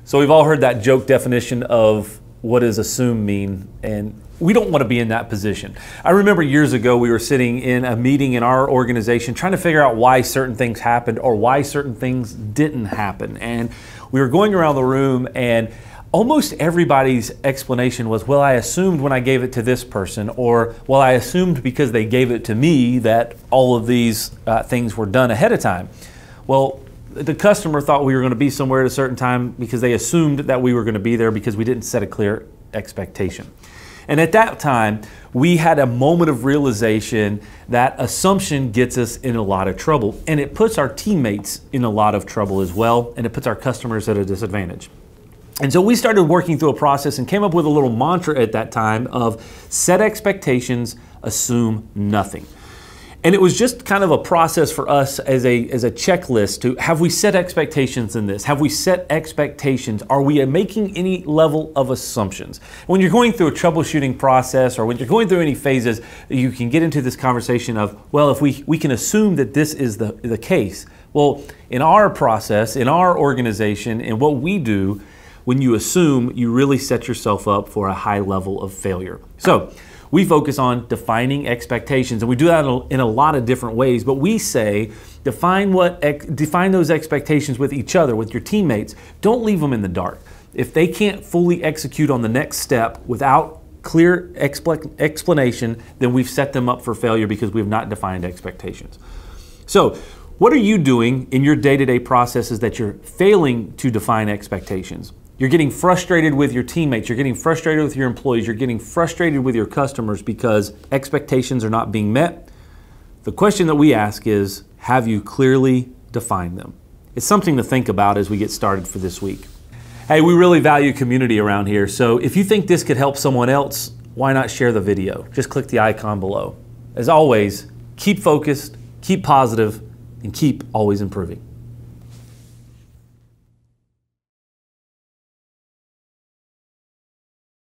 So we've all heard that joke definition of what does assume mean, and we don't want to be in that position. I remember years ago we were sitting in a meeting in our organization trying to figure out why certain things happened or why certain things didn't happen. And we were going around the room and almost everybody's explanation was, well, I assumed when I gave it to this person, or, well, I assumed because they gave it to me that all of these things were done ahead of time. Well, the customer thought we were going to be somewhere at a certain time because they assumed that we were going to be there because we didn't set a clear expectation. And at that time, we had a moment of realization that assumption gets us in a lot of trouble, and it puts our teammates in a lot of trouble as well, and it puts our customers at a disadvantage. And so we started working through a process and came up with a little mantra at that time of set expectations, assume nothing. And it was just kind of a process for us as a checklist to, have we set expectations in this? Have we set expectations? Are we making any level of assumptions? When you're going through a troubleshooting process or when you're going through any phases, you can get into this conversation of, well, if we can assume that this is the case. Well, in our process, in our organization, and what we do, when you assume, you really set yourself up for a high level of failure. So we focus on defining expectations, and we do that in a lot of different ways, but we say define those expectations with each other, with your teammates. Don't leave them in the dark. If they can't fully execute on the next step without clear explanation, then we've set them up for failure because we have not defined expectations. So what are you doing in your day-to-day processes that you're failing to define expectations? You're getting frustrated with your teammates, you're getting frustrated with your employees, you're getting frustrated with your customers because expectations are not being met. The question that we ask is, have you clearly defined them? It's something to think about as we get started for this week. Hey, we really value community around here, so if you think this could help someone else, why not share the video? Just click the icon below. As always, keep focused, keep positive, and keep always improving.